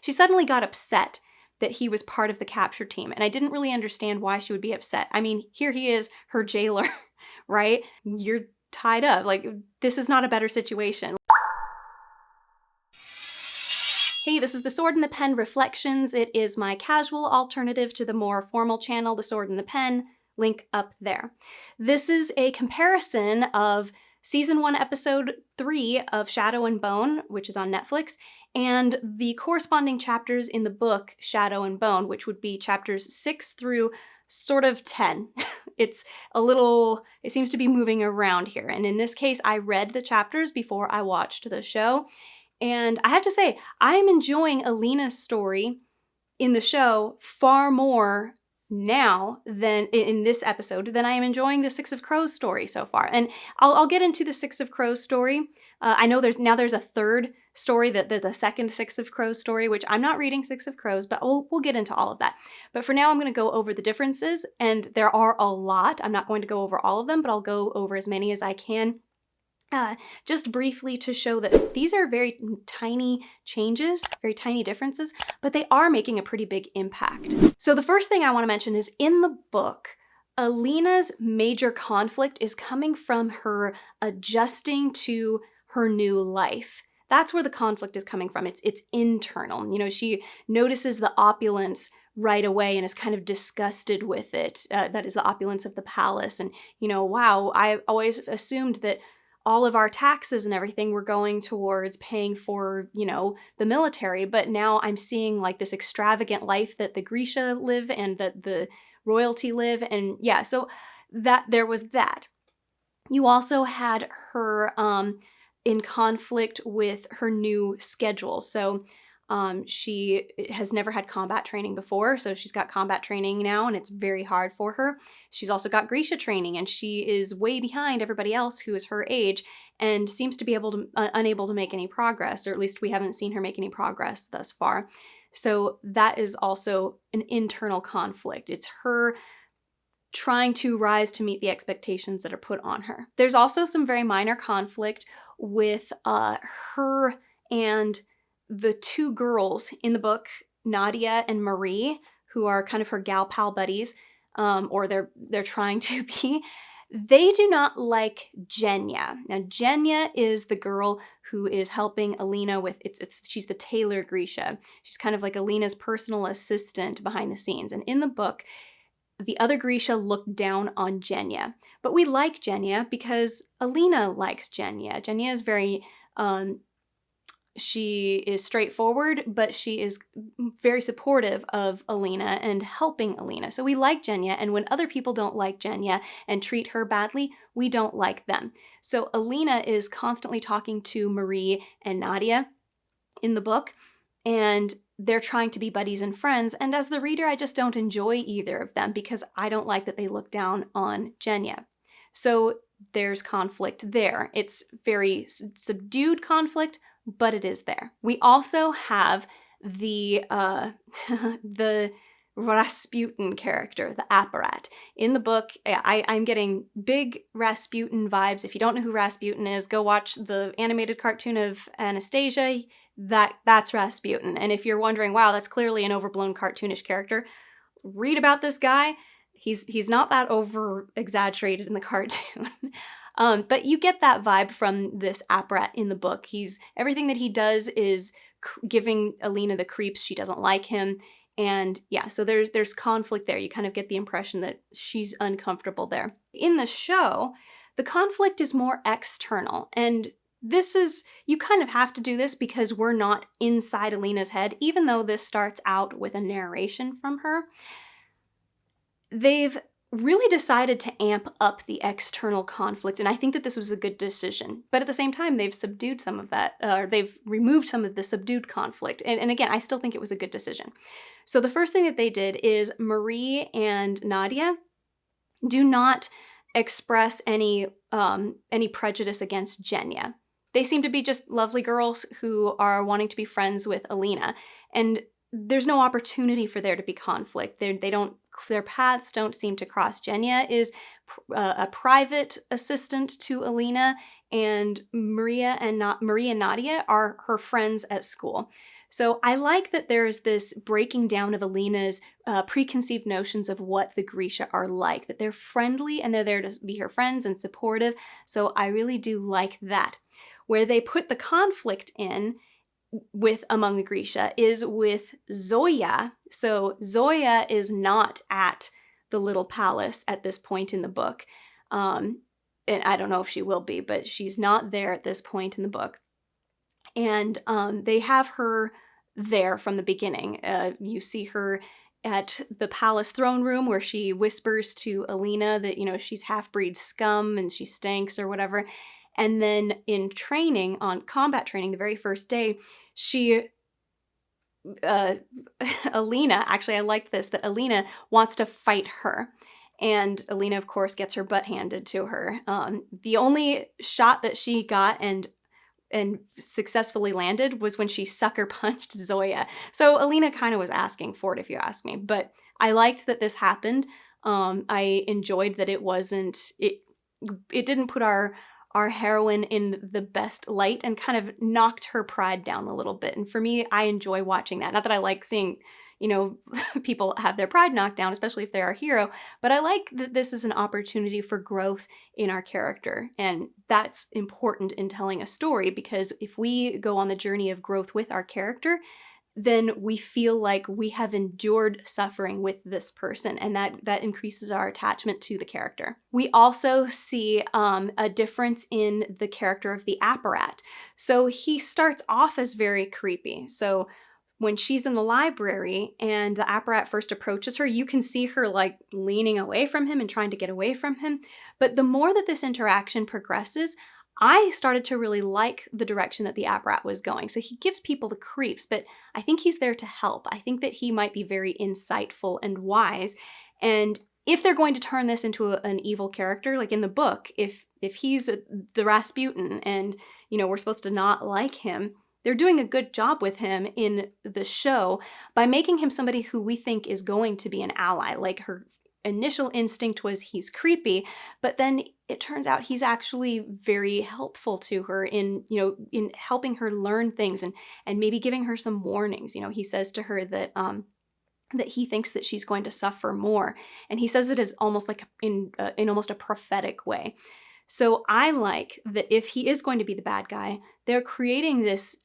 she suddenly got upset that he was part of the capture team. And I didn't really understand why she would be upset. I mean, here he is, her jailer, right? You're tied up. Like, this is not a better situation. Hey, this is The Sword and the Pen Reflections. It is my casual alternative to the more formal channel, The Sword and the Pen. Link up there. This is a comparison of Season 1, Episode 3 of Shadow and Bone, which is on Netflix, and the corresponding chapters in the book Shadow and Bone, which would be chapters 6 through sort of 10. It seems to be moving around here. And in this case, I read the chapters before I watched the show. And I have to say, I am enjoying Alina's story in the show far more now than in this episode than I am enjoying the Six of Crows story so far. And I'll get into the Six of Crows story. I know there's a third story, the second Six of Crows story, which I'm not reading Six of Crows, but we'll get into all of that. But for now, I'm going to go over the differences, and there are a lot. I'm not going to go over all of them, but I'll go over as many as I can. Just briefly to show that these are very tiny changes, very tiny differences, but they are making a pretty big impact. So the first thing I want to mention is in the book, Alina's major conflict is coming from her adjusting to her new life. That's where the conflict is coming from. It's internal. You know, she notices the opulence right away and is kind of disgusted with it. That is the opulence of the palace. And, you know, wow, I always assumed that all of our taxes and everything were going towards paying for, you know, the military. But now I'm seeing like this extravagant life that the Grisha live and that the royalty live. And yeah, so that there was that. You also had her in conflict with her new schedule. So she has never had combat training before, so she's got combat training now, and it's very hard for her. She's also got Grisha training, and she is way behind everybody else who is her age, and seems to be unable to make any progress, or at least we haven't seen her make any progress thus far. So that is also an internal conflict. It's her trying to rise to meet the expectations that are put on her. There's also some very minor conflict with her and the two girls in the book, Nadia and Marie, who are kind of her gal pal buddies, or they're trying to be. They do not like Genya. Now, Genya is the girl who is helping Alina with she's the tailor Grisha. She's kind of like Alina's personal assistant behind the scenes. And in the book, the other Grisha looked down on Genya. But we like Genya because Alina likes Genya. Genya is very she is straightforward, but she is very supportive of Alina and helping Alina. So we like Genya, and when other people don't like Genya and treat her badly, we don't like them. So Alina is constantly talking to Marie and Nadia in the book, and they're trying to be buddies and friends. And as the reader, I just don't enjoy either of them because I don't like that they look down on Genya. So there's conflict there. It's very subdued conflict, but it is there. We also have the the Rasputin character, the Apparat. In the book, I'm getting big Rasputin vibes. If you don't know who Rasputin is, go watch the animated cartoon of Anastasia. That's Rasputin. And if you're wondering, wow, that's clearly an overblown cartoonish character, read about this guy. He's not that over exaggerated in the cartoon. But you get that vibe from this Apparat in the book. Everything that he does is giving Alina the creeps. She doesn't like him. And yeah, so there's conflict there. You kind of get the impression that she's uncomfortable there. In the show, the conflict is more external. And you kind of have to do this because we're not inside Alina's head, even though this starts out with a narration from her. They've really decided to amp up the external conflict, and I think that this was a good decision. But at the same time, they've subdued some of that, or they've removed some of the subdued conflict. And again, I still think it was a good decision. So the first thing that they did is Marie and Nadia do not express any prejudice against Genya. They seem to be just lovely girls who are wanting to be friends with Alina, and there's no opportunity for there to be conflict. Their paths don't seem to cross. Genya is a private assistant to Alina, and Marie and Nadia are her friends at school. So I like that there's this breaking down of Alina's preconceived notions of what the Grisha are like, that they're friendly and they're there to be her friends and supportive. So I really do like that. Where they put the conflict in with among the Grisha is with Zoya. So Zoya is not at the little palace at this point in the book. And I don't know if she will be, but she's not there at this point in the book. And they have her there from the beginning. You see her at the palace throne room where she whispers to Alina that, you know, she's half-breed scum and she stinks or whatever. And then in training, on combat training, the very first day, Alina, actually I liked this, that Alina wants to fight her. And Alina, of course, gets her butt handed to her. The only shot that she got and successfully landed was when she sucker punched Zoya. So Alina kind of was asking for it, if you ask me. But I liked that this happened. I enjoyed that it didn't put our heroine in the best light and kind of knocked her pride down a little bit. And for me, I enjoy watching that. Not that I like seeing, you know, people have their pride knocked down, especially if they're our hero, but I like that this is an opportunity for growth in our character. And that's important in telling a story, because if we go on the journey of growth with our character, then we feel like we have endured suffering with this person, and that increases our attachment to the character. We also see a difference in the character of the apparat. So he starts off as very creepy. So when she's in the library and the apparat first approaches her, you can see her like leaning away from him and trying to get away from him. But the more that this interaction progresses, I started to really like the direction that the apparat was going. So he gives people the creeps, but I think he's there to help. I think that he might be very insightful and wise. And if they're going to turn this into an evil character, like in the book, if he's the Rasputin and, you know, we're supposed to not like him, they're doing a good job with him in the show by making him somebody who we think is going to be an ally. Like, her initial instinct was he's creepy, but then it turns out he's actually very helpful to her in, you know, in helping her learn things and maybe giving her some warnings. You know, he says to her that that he thinks that she's going to suffer more, and he says it as almost like in almost a prophetic way. So I like that if he is going to be the bad guy, they're creating this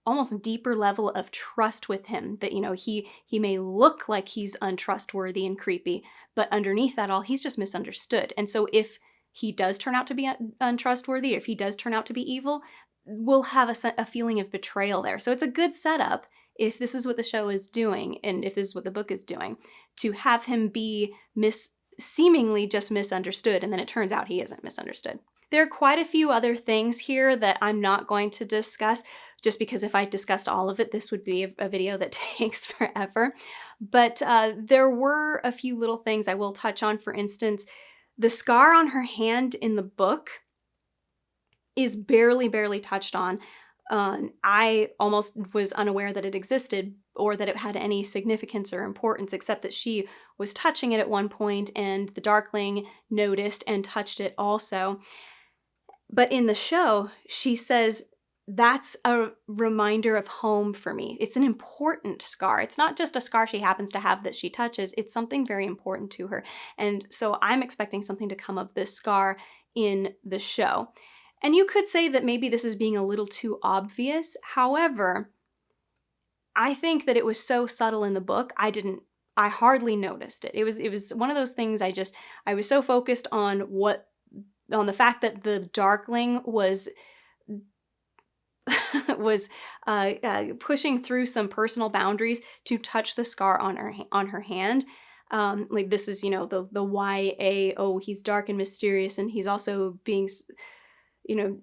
almost deeper level of trust with him, that, you know, he may look like he's untrustworthy and creepy, but underneath that all, he's just misunderstood. And so if he does turn out to be untrustworthy, if he does turn out to be evil, we'll have a feeling of betrayal there. So it's a good setup, if this is what the show is doing, and if this is what the book is doing, to have him be seemingly just misunderstood, and then it turns out he isn't misunderstood. There are quite a few other things here that I'm not going to discuss, just because if I discussed all of it, this would be a video that takes forever. But there were a few little things I will touch on. For instance, the scar on her hand in the book is barely touched on. I almost was unaware that it existed or that it had any significance or importance, except that she was touching it at one point and the Darkling noticed and touched it also. But in the show, she says, that's a reminder of home for me. It's an important scar. It's not just a scar she happens to have that she touches. It's something very important to her. And so I'm expecting something to come of this scar in the show. And you could say that maybe this is being a little too obvious. However, I think that it was so subtle in the book, I hardly noticed it. It was one of those things I was so focused on the fact that the Darkling was pushing through some personal boundaries to touch the scar on her hand. Like, this is, you know, the YA, oh, he's dark and mysterious, and he's also being, you know,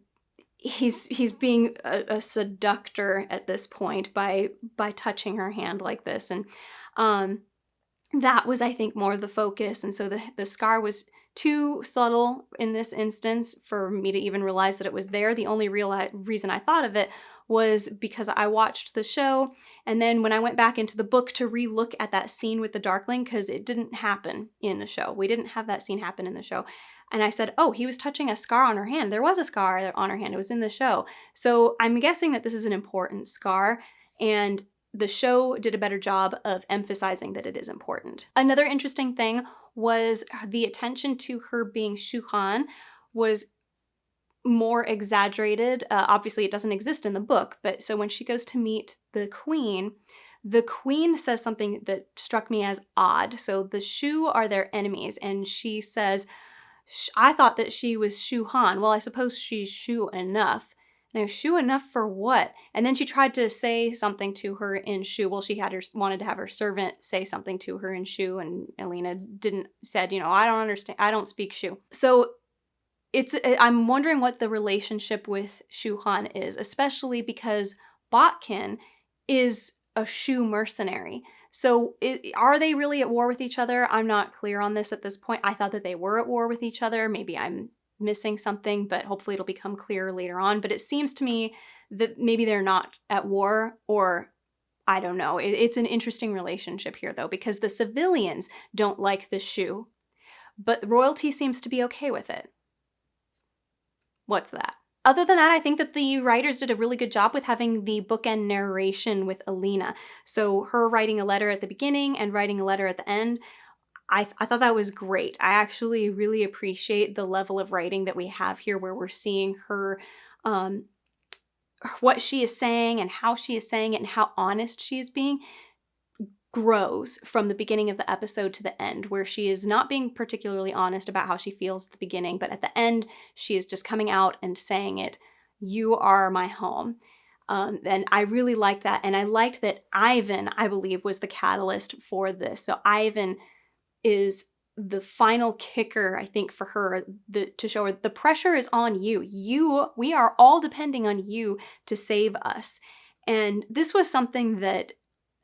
he's being a seductor at this point by touching her hand like this. And that was, I think, more the focus. And so the scar was too subtle in this instance for me to even realize that it was there. The only real reason I thought of it was because I watched the show, and then when I went back into the book to re-look at that scene with the Darkling, because it didn't happen in the show. We didn't have that scene happen in the show. And I said, oh, he was touching a scar on her hand. There was a scar on her hand. It was in the show. So I'm guessing that this is an important scar, and the show did a better job of emphasizing that it is important. Another interesting thing was the attention to her being Shuhan was more exaggerated. Obviously, it doesn't exist in the book, but so when she goes to meet the queen says something that struck me as odd. So the Shu are their enemies, and she says, I thought that she was Shu Han. Well, I suppose she's Shu enough. Now, Shu enough for what? And then she tried to say something to her in Shu. Well, she wanted to have her servant say something to her in Shu, and Alina said, I don't understand. I don't speak Shu. So I'm wondering what the relationship with Shu Han is, especially because Botkin is a Shu mercenary. So are they really at war with each other? I'm not clear on this at this point. I thought that they were at war with each other. Maybe I'm missing something, but hopefully it'll become clear later on. But it seems to me that maybe they're not at war, or I don't know. It's an interesting relationship here, though, because the civilians don't like the Shu, but royalty seems to be okay with it. What's that? Other than that, I think that the writers did a really good job with having the bookend narration with Alina. So her writing a letter at the beginning and writing a letter at the end, I thought that was great. I actually really appreciate the level of writing that we have here, where we're seeing her, what she is saying and how she is saying it and how honest she is being grows from the beginning of the episode to the end, where she is not being particularly honest about how she feels at the beginning, but at the end, she is just coming out and saying it, you are my home. And I really liked that. And I liked that Ivan, I believe, was the catalyst for this. So Ivan is the final kicker, I think, for her, to show her the pressure is on you. We are all depending on you to save us. And this was something that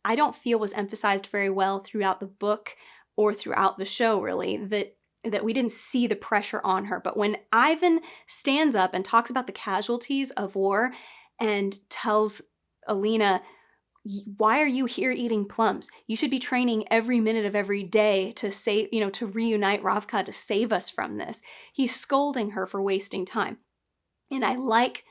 I don't feel was emphasized very well throughout the book or throughout the show, really, that we didn't see the pressure on her. But when Ivan stands up and talks about the casualties of war and tells Alina, why are you here eating plums? You should be training every minute of every day to save, to reunite Ravka, to save us from this. He's scolding her for wasting time. And I like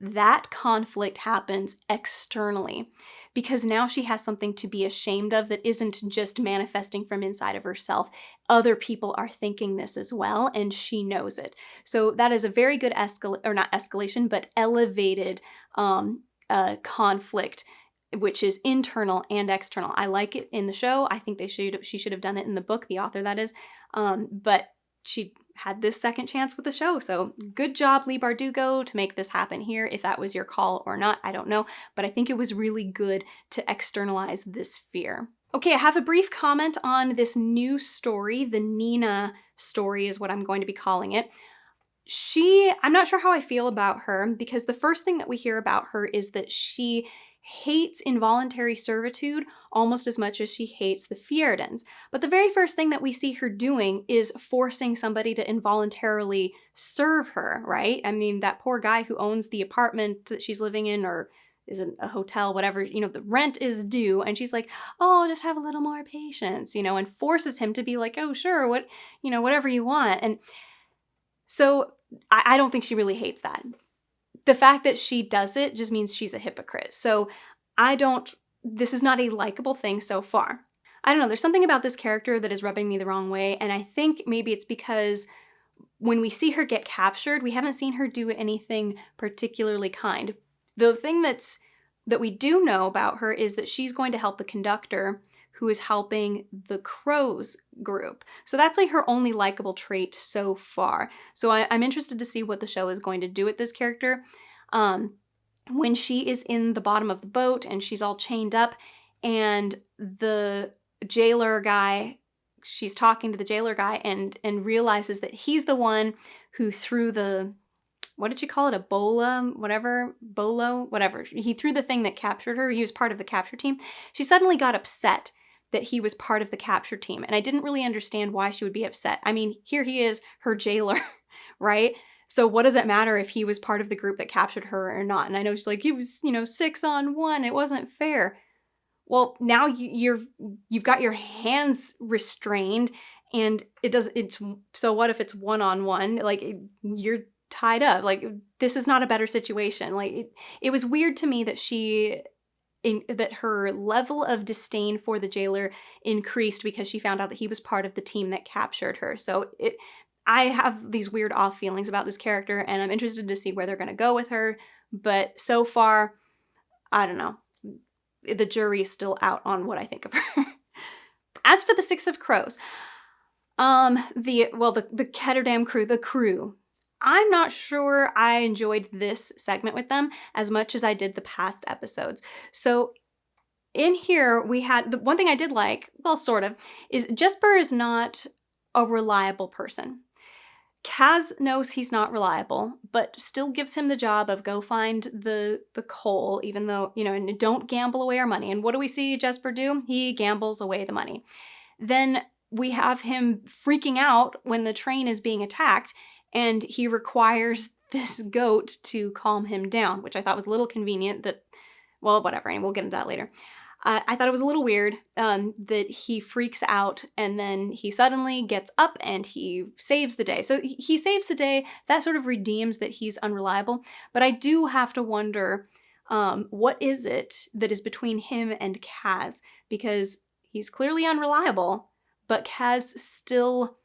that conflict happens externally, because now she has something to be ashamed of that isn't just manifesting from inside of herself. Other people are thinking this as well, and she knows it. So that is a very good elevated conflict, which is internal and external. I like it in the show. I think she should have done it in the book, the author that is, but she had this second chance with the show. So good job, Leigh Bardugo, to make this happen here. If that was your call or not, I don't know. But I think it was really good to externalize this fear. Okay, I have a brief comment on this new story. The Nina story is what I'm going to be calling it. I'm not sure how I feel about her, because the first thing that we hear about her is that she hates involuntary servitude almost as much as she hates the Fjerdans. But the very first thing that we see her doing is forcing somebody to involuntarily serve her, right? I mean, that poor guy who owns the apartment that she's living in, or is it a hotel, whatever, the rent is due, and she's like, oh, just have a little more patience, and forces him to be like, oh, sure, whatever you want. And so I don't think she really hates that. The fact that she does it just means she's a hypocrite. So this is not a likable thing so far. I don't know, there's something about this character that is rubbing me the wrong way, and I think maybe it's because when we see her get captured, we haven't seen her do anything particularly kind. The thing that we do know about her is that she's going to help the conductor, who is helping the Crows group. So that's like her only likable trait so far. So I'm interested to see what the show is going to do with this character. When she is in the bottom of the boat and she's all chained up, and the jailer guy, she's talking to the jailer guy and realizes that he's the one who threw the, what did you call it? A bolo, whatever. He threw the thing that captured her. He was part of the capture team. She suddenly got upset that he was part of the capture team. And I didn't really understand why she would be upset. I mean, here he is, her jailer, right? So what does it matter if he was part of the group that captured her or not? And I know she's like, he was, 6-on-1. It wasn't fair. Well, now you've got your hands restrained, and so what if it's 1-on-1? Like, you're tied up. Like, this is not a better situation. Like, it was weird to me that she that her level of disdain for the jailer increased because she found out that he was part of the team that captured her. So I have these weird off feelings about this character, and I'm interested to see where they're going to go with her. But so far, I don't know. The jury is still out on what I think of her. As for the Six of Crows, the Ketterdam crew, I'm not sure I enjoyed this segment with them as much as I did the past episodes. So in here, we had, the one thing I did like, well, sort of, is Jesper is not a reliable person. Kaz knows he's not reliable, but still gives him the job of go find the coal, even though, and don't gamble away our money. And what do we see Jesper do? He gambles away the money. Then we have him freaking out when the train is being attacked, and he requires this goat to calm him down, which I thought was a little convenient that, well, whatever, and we'll get into that later. I thought it was a little weird that he freaks out and then he suddenly gets up and he saves the day. So he saves the day. That sort of redeems that he's unreliable. But I do have to wonder, what is it that is between him and Kaz? Because he's clearly unreliable, but Kaz still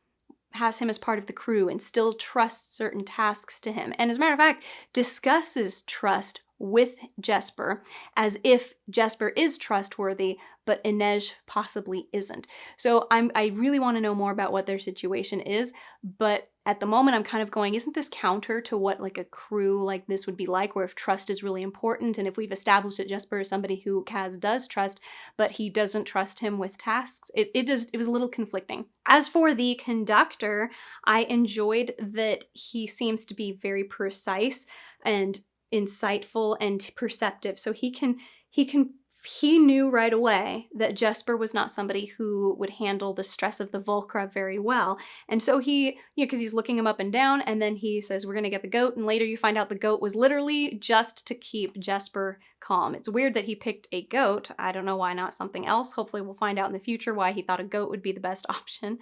has him as part of the crew and still trusts certain tasks to him. And as a matter of fact, discusses trust with Jesper as if Jesper is trustworthy, but Inej possibly isn't. So I really want to know more about what their situation is, but at the moment I'm kind of going, isn't this counter to what like a crew like this would be like, where if trust is really important, and if we've established that Jesper is somebody who Kaz does trust, but he doesn't trust him with tasks, it was a little conflicting. As for the conductor, I enjoyed that he seems to be very precise and insightful and perceptive. So he knew right away that Jesper was not somebody who would handle the stress of the Volcra very well. And so because he's looking him up and down, and then he says, we're going to get the goat. And later you find out the goat was literally just to keep Jesper calm. It's weird that he picked a goat. I don't know why not something else. Hopefully we'll find out in the future why he thought a goat would be the best option.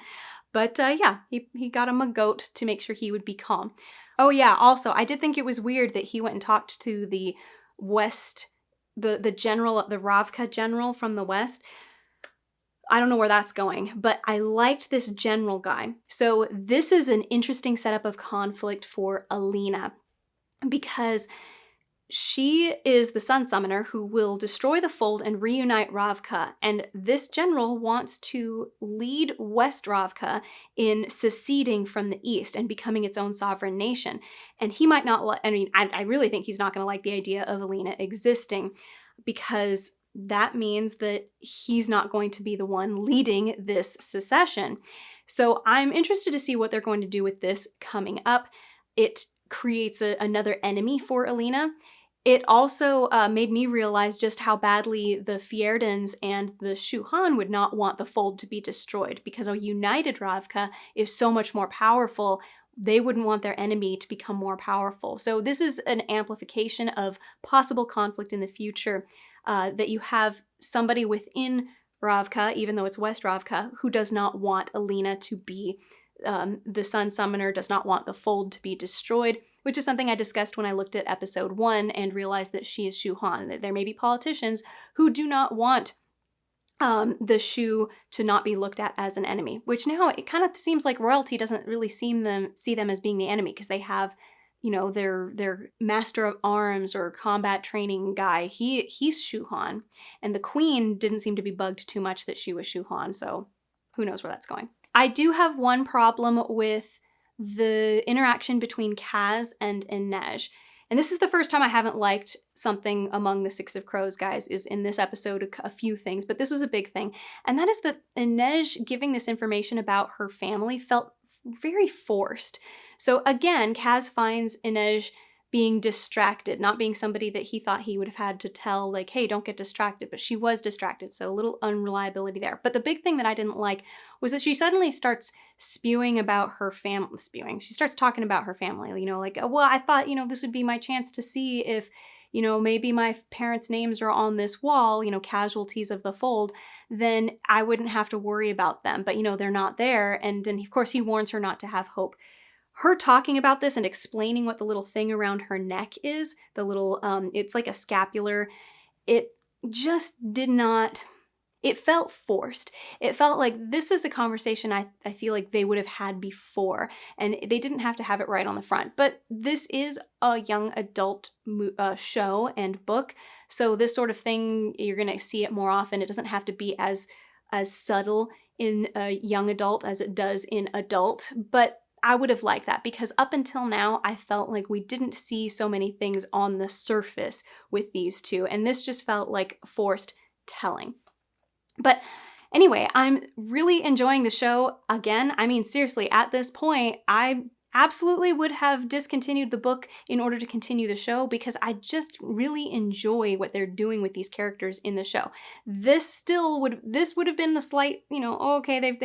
But he got him a goat to make sure he would be calm. Oh yeah, also, I did think it was weird that he went and talked to the West, the general, the Ravka general from the West. I don't know where that's going, but I liked this general guy. So this is an interesting setup of conflict for Alina, because she is the Sun Summoner who will destroy the Fold and reunite Ravka, and this general wants to lead West Ravka in seceding from the East and becoming its own sovereign nation. And he might not, I really think he's not going to like the idea of Alina existing, because that means that he's not going to be the one leading this secession. So I'm interested to see what they're going to do with this coming up. It creates another enemy for Alina. It also made me realize just how badly the Fjerdans and the Shuhan would not want the Fold to be destroyed, because a united Ravka is so much more powerful. They wouldn't want their enemy to become more powerful. So this is an amplification of possible conflict in the future, that you have somebody within Ravka, even though it's West Ravka, who does not want Alina to be the Sun Summoner, does not want the Fold to be destroyed, which is something I discussed when I looked at episode 1 and realized that she is Shuhan, that there may be politicians who do not want the Shu to not be looked at as an enemy, which now it kind of seems like royalty doesn't really see them as being the enemy, because they have, their master of arms or combat training guy, he's Shuhan, and the queen didn't seem to be bugged too much that she was Shuhan, so who knows where that's going. I do have one problem with the interaction between Kaz and Inej. And this is the first time I haven't liked something among the Six of Crows guys, is in this episode a few things, but this was a big thing. And that is that Inej giving this information about her family felt very forced. So again, Kaz finds Inej being distracted, not being somebody that he thought he would have had to tell, like, hey, don't get distracted, but she was distracted, so a little unreliability there. But the big thing that I didn't like was that she suddenly starts spewing about her family, she starts talking about her family, like, well, I thought, this would be my chance to see if, maybe my parents' names are on this wall, casualties of the Fold, then I wouldn't have to worry about them, but, they're not there, and then, of course, he warns her not to have hope. Her talking about this and explaining what the little thing around her neck is, the little, it's like a scapular, it just did not, it felt forced. It felt like this is a conversation I feel like they would have had before, and they didn't have to have it right on the front. But this is a young adult show and book, so this sort of thing, you're going to see it more often. It doesn't have to be as subtle in a young adult as it does in adult, but I would have liked that, because up until now, I felt like we didn't see so many things on the surface with these two, and this just felt like forced telling. But anyway, I'm really enjoying the show. Again, I mean, seriously, at this point, I absolutely would have discontinued the book in order to continue the show, because I just really enjoy what they're doing with these characters in the show. This would have been a slight, okay,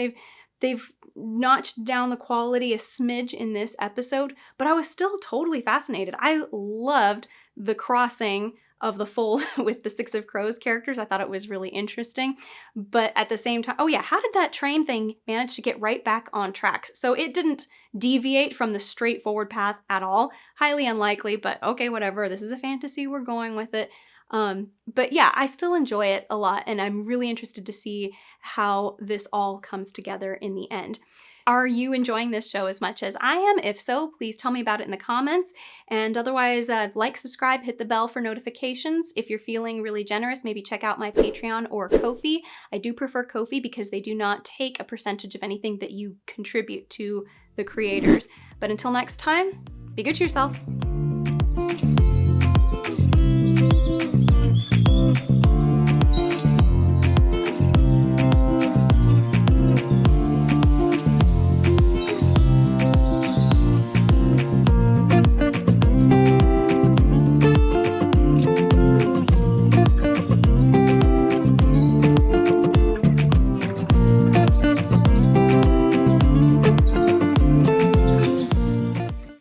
they've notched down the quality a smidge in this episode, but I was still totally fascinated. I loved the crossing of the fold with the Six of Crows characters. I thought it was really interesting. But at the same time, oh yeah, how did that train thing manage to get right back on tracks? So it didn't deviate from the straightforward path at all. Highly unlikely, but okay, whatever. This is a fantasy, we're going with it. But yeah, I still enjoy it a lot, and I'm really interested to see how this all comes together in the end. Are you enjoying this show as much as I am? If so, please tell me about it in the comments. And otherwise, like, subscribe, hit the bell for notifications. If you're feeling really generous, maybe check out my Patreon or Ko-fi. I do prefer Ko-fi because they do not take a percentage of anything that you contribute to the creators. But until next time, be good to yourself.